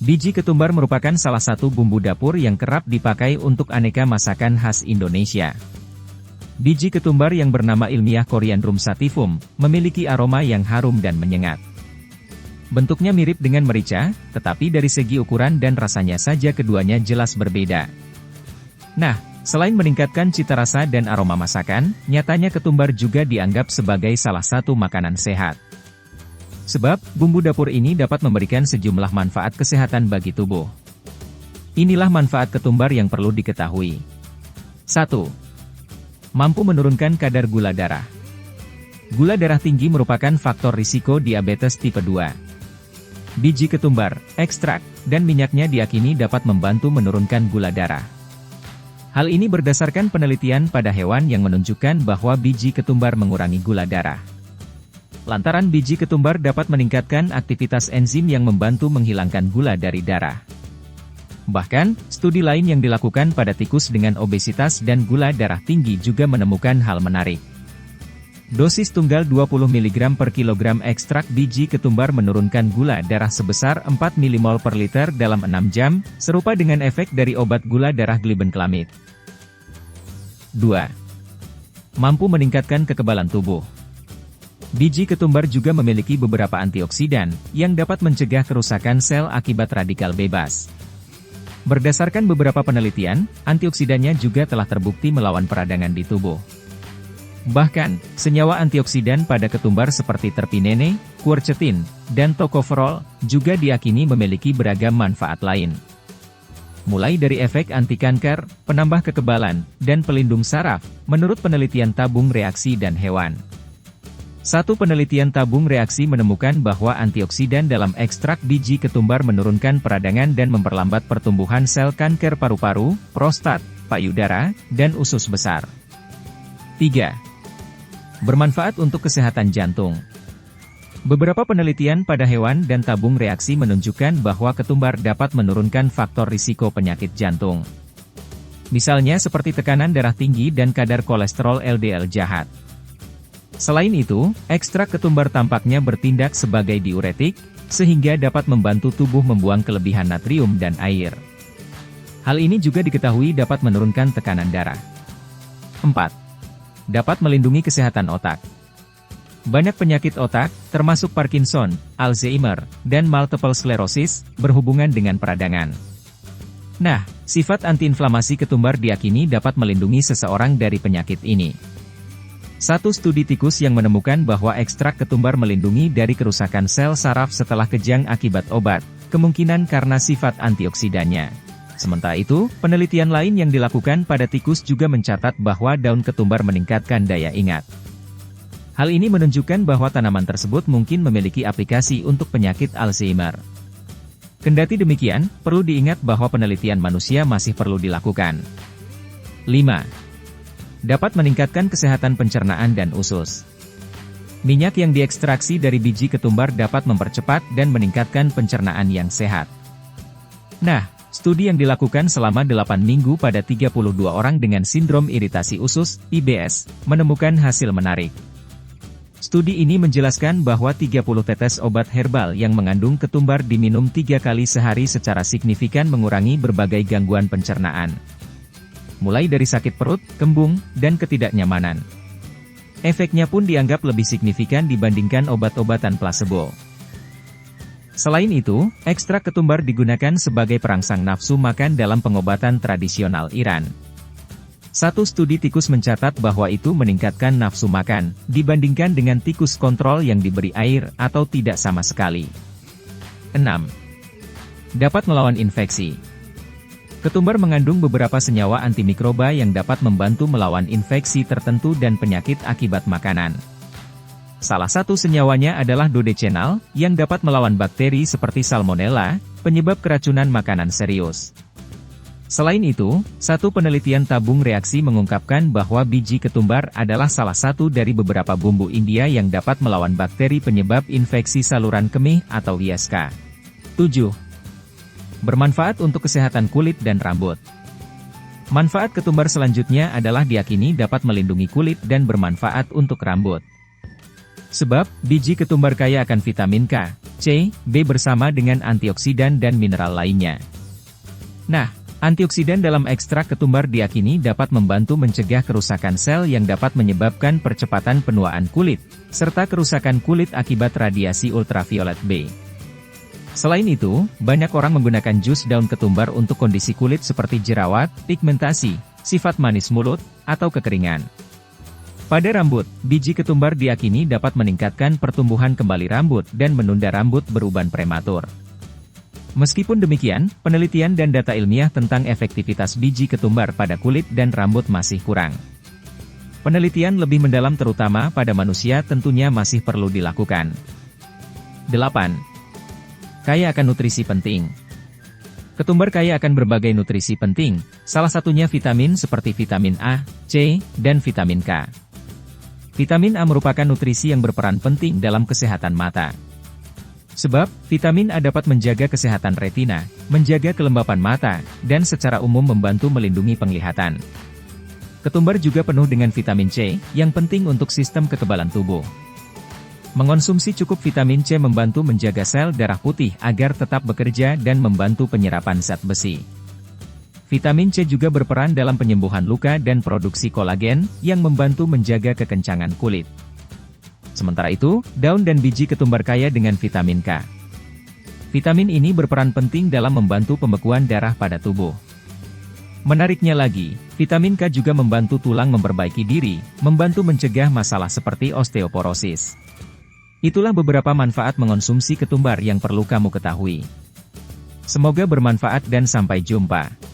Biji ketumbar merupakan salah satu bumbu dapur yang kerap dipakai untuk aneka masakan khas Indonesia. Biji ketumbar yang bernama ilmiah Coriandrum sativum, memiliki aroma yang harum dan menyengat. Bentuknya mirip dengan merica, tetapi dari segi ukuran dan rasanya saja keduanya jelas berbeda. Nah, selain meningkatkan cita rasa dan aroma masakan, nyatanya ketumbar juga dianggap sebagai salah satu makanan sehat. Sebab, bumbu dapur ini dapat memberikan sejumlah manfaat kesehatan bagi tubuh. Inilah manfaat ketumbar yang perlu diketahui. 1. Mampu menurunkan kadar gula darah. Gula darah tinggi merupakan faktor risiko diabetes tipe 2. Biji ketumbar, ekstrak, dan minyaknya diyakini dapat membantu menurunkan gula darah. Hal ini berdasarkan penelitian pada hewan yang menunjukkan bahwa biji ketumbar mengurangi gula darah. Lantaran biji ketumbar dapat meningkatkan aktivitas enzim yang membantu menghilangkan gula dari darah. Bahkan, studi lain yang dilakukan pada tikus dengan obesitas dan gula darah tinggi juga menemukan hal menarik. Dosis tunggal 20 mg per kilogram ekstrak biji ketumbar menurunkan gula darah sebesar 4 mmol per liter dalam 6 jam, serupa dengan efek dari obat gula darah glibenclamid. 2. Mampu meningkatkan kekebalan tubuh. Biji ketumbar juga memiliki beberapa antioksidan, yang dapat mencegah kerusakan sel akibat radikal bebas. Berdasarkan beberapa penelitian, antioksidannya juga telah terbukti melawan peradangan di tubuh. Bahkan, senyawa antioksidan pada ketumbar seperti terpinene, quercetin, dan tocopherol, juga diyakini memiliki beragam manfaat lain. Mulai dari efek anti kanker, penambah kekebalan, dan pelindung saraf, menurut penelitian tabung reaksi dan hewan. Satu penelitian tabung reaksi menemukan bahwa antioksidan dalam ekstrak biji ketumbar menurunkan peradangan dan memperlambat pertumbuhan sel kanker paru-paru, prostat, payudara, dan usus besar. 3. Bermanfaat untuk kesehatan jantung. Beberapa penelitian pada hewan dan tabung reaksi menunjukkan bahwa ketumbar dapat menurunkan faktor risiko penyakit jantung. Misalnya seperti tekanan darah tinggi dan kadar kolesterol LDL jahat. Selain itu, ekstrak ketumbar tampaknya bertindak sebagai diuretik, sehingga dapat membantu tubuh membuang kelebihan natrium dan air. Hal ini juga diketahui dapat menurunkan tekanan darah. 4. Dapat melindungi kesehatan otak. Banyak penyakit otak, termasuk Parkinson, Alzheimer, dan multiple sclerosis, berhubungan dengan peradangan. Nah, sifat antiinflamasi ketumbar diyakini dapat melindungi seseorang dari penyakit ini. Satu studi tikus yang menemukan bahwa ekstrak ketumbar melindungi dari kerusakan sel saraf setelah kejang akibat obat, kemungkinan karena sifat antioksidannya. Sementara itu, penelitian lain yang dilakukan pada tikus juga mencatat bahwa daun ketumbar meningkatkan daya ingat. Hal ini menunjukkan bahwa tanaman tersebut mungkin memiliki aplikasi untuk penyakit Alzheimer. Kendati demikian, perlu diingat bahwa penelitian manusia masih perlu dilakukan. 5. Dapat meningkatkan kesehatan pencernaan dan usus. Minyak yang diekstraksi dari biji ketumbar dapat mempercepat dan meningkatkan pencernaan yang sehat. Nah, studi yang dilakukan selama 8 minggu pada 32 orang dengan sindrom iritasi usus, IBS, menemukan hasil menarik. Studi ini menjelaskan bahwa 30 tetes obat herbal yang mengandung ketumbar diminum 3 kali sehari secara signifikan mengurangi berbagai gangguan pencernaan. Mulai dari sakit perut, kembung, dan ketidaknyamanan. Efeknya pun dianggap lebih signifikan dibandingkan obat-obatan plasebo. Selain itu, ekstrak ketumbar digunakan sebagai perangsang nafsu makan dalam pengobatan tradisional Iran. Satu studi tikus mencatat bahwa itu meningkatkan nafsu makan, dibandingkan dengan tikus kontrol yang diberi air atau tidak sama sekali. 6. Dapat melawan infeksi. Ketumbar mengandung beberapa senyawa antimikroba yang dapat membantu melawan infeksi tertentu dan penyakit akibat makanan. Salah satu senyawanya adalah dodechenal, yang dapat melawan bakteri seperti salmonella, penyebab keracunan makanan serius. Selain itu, satu penelitian tabung reaksi mengungkapkan bahwa biji ketumbar adalah salah satu dari beberapa bumbu India yang dapat melawan bakteri penyebab infeksi saluran kemih atau ISK. 7. Bermanfaat untuk kesehatan kulit dan rambut. Manfaat ketumbar selanjutnya adalah diyakini dapat melindungi kulit dan bermanfaat untuk rambut. Sebab, biji ketumbar kaya akan vitamin K, C, B bersama dengan antioksidan dan mineral lainnya. Nah, antioksidan dalam ekstrak ketumbar diyakini dapat membantu mencegah kerusakan sel yang dapat menyebabkan percepatan penuaan kulit, serta kerusakan kulit akibat radiasi ultraviolet B. Selain itu, banyak orang menggunakan jus daun ketumbar untuk kondisi kulit seperti jerawat, pigmentasi, sifat manis mulut, atau kekeringan. Pada rambut, biji ketumbar diyakini dapat meningkatkan pertumbuhan kembali rambut dan menunda rambut beruban prematur. Meskipun demikian, penelitian dan data ilmiah tentang efektivitas biji ketumbar pada kulit dan rambut masih kurang. Penelitian lebih mendalam terutama pada manusia tentunya masih perlu dilakukan. 8. Kaya akan nutrisi penting. Ketumbar kaya akan berbagai nutrisi penting, salah satunya vitamin seperti vitamin A, C, dan vitamin K. Vitamin A merupakan nutrisi yang berperan penting dalam kesehatan mata. Sebab, vitamin A dapat menjaga kesehatan retina, menjaga kelembapan mata, dan secara umum membantu melindungi penglihatan. Ketumbar juga penuh dengan vitamin C, yang penting untuk sistem kekebalan tubuh. Mengonsumsi cukup vitamin C membantu menjaga sel darah putih agar tetap bekerja dan membantu penyerapan zat besi. Vitamin C juga berperan dalam penyembuhan luka dan produksi kolagen, yang membantu menjaga kekencangan kulit. Sementara itu, daun dan biji ketumbar kaya dengan vitamin K. Vitamin ini berperan penting dalam membantu pembekuan darah pada tubuh. Menariknya lagi, vitamin K juga membantu tulang memperbaiki diri, membantu mencegah masalah seperti osteoporosis. Itulah beberapa manfaat mengonsumsi ketumbar yang perlu kamu ketahui. Semoga bermanfaat dan sampai jumpa.